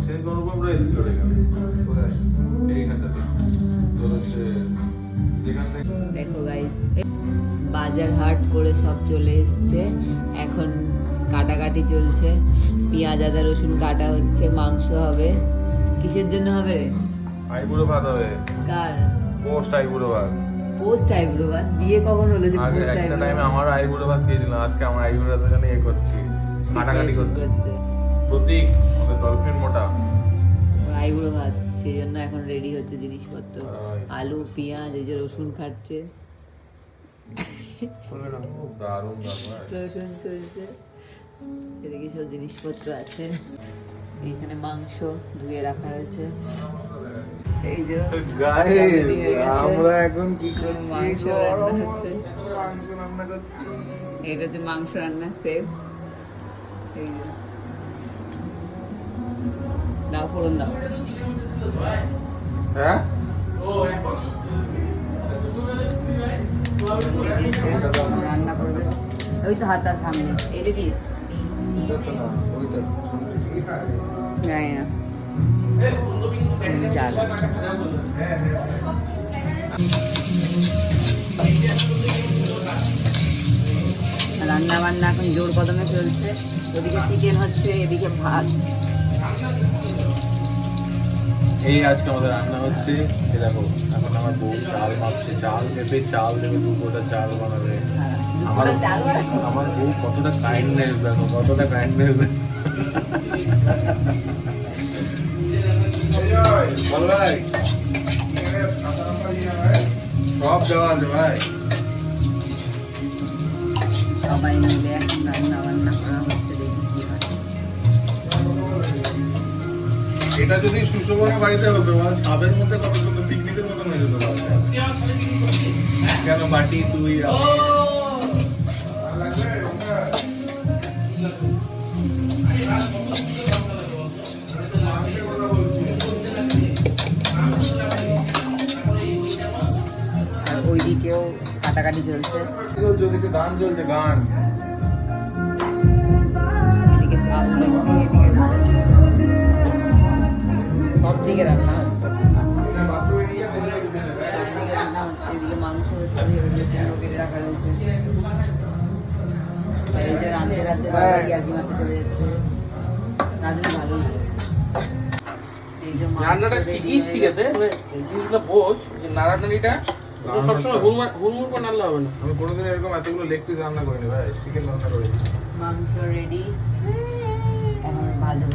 সেই গণপমরা এসেছিল এইখানটাতে তোর হচ্ছে যেখান থেকে দেখো গাইস, বাজার হাট করে সব চলে এসছে। এখন কাটাকাটি চলছে, পেঁয়াজ আদা রসুন কাটা হচ্ছে, মাংস হবে। কিসের জন্য হবে? আইবুড়ো ভাত হবে। কার? পোস্ট আইবুড়ো ভাত। পোস্ট আইব্রো ভাত? বিয়ে কখন হলো যে আগে পোস্ট একটা আইব্রো? টাইমে আমার আইবুড়ো ভাত খেয়েছিলাম, আজকে আমার আইবুড়ো ভাতের জন্য ইয়ে করছি, কাটাকাটি করছি। প্রতীক আমাদের ডলফিন মোটা আইব্রো ভাত, সেই জন্য এখন রেডি হচ্ছে জিনিসপত্র। হয়। আলু পেঁয়াজ, এই যে রসুন খাচ্ছে, খুব দারুণ ব্যাপার। রসুন চলছে, এদিকে সব জিনিসপত্র আছে। এইখানে মাংস ধুয়ে রাখা হয়েছে। এই যে গাইস, ready হয়ে গেছে। আমরা এখন কি করছি? মাংস রান্না হচ্ছে। মাংস রান্না করছি। এটা হচ্ছে মাংস রান্না সেভ। এই যে দাও, ফোড়ন দাও। হ্যাঁ রান্না করবে, ওই তো হাতটা সামনে, এটা কি ওইটা না, ওইটা জানি না। চাল রান্না বান্না এখন জোর কদমে চলছে। ওদিকে চিকেন হচ্ছে, এদিকে ভাত। এই আজকে আমাদের রান্না হচ্ছে। এই দেখো, এখন আমার বউ চাল মাপছে, চাল মেপে চাল দেবে, 2 কোটা চাল বানাবে। আমার চাল আমার বউ কতটা কাইন্ডনেস দেখো, কতটা কাইন্ডনেস। ভালো ভাই, সব দেওয়া আছে ভাই। সবাই মিলে এখন রান্না বান্না করা হচ্ছে, দেখি কি হয়। এটা যদি সুশোভনের বাড়িতে হতো, সাবের মধ্যে কত সুন্দর পিকনিকের মতন হয়ে যেত। কেন বাটি তুই আর ওইদিকেও কাটাকাটি চলছে। চলছে, ওদিকে গান চলছে, গান। এদিকে চাল দিচ্ছি, এদিকে ডাল সিদ্ধ হচ্ছে, সব দিকে রান্না হচ্ছে। সব দিকে রান্না হচ্ছে, এদিকে মাংস হচ্ছে, এদিকে কুমড়ো কেটে রাখা রয়েছে। আর এই যে রাঁধতে রাঁধতে বারবার ইয়ার্কি মারতে চলে যাচ্ছে, রাঁধুনি ভালো না। এই যে মাংস রান্নাটা ready শিখিস, হয়ে ঠিক আছে? গেছে। এই জিনিসগুলো বোঝ যে নাড়ানাড়িটা সবসময় হুড়মুড় করে নাড়লে হবে না। আমি কোনোদিন এরকম এতগুলো লেগ পিস রান্না করিনি ভাই, চিকেন রান্না করেছি। মাংস রেডি, এখন ভাজা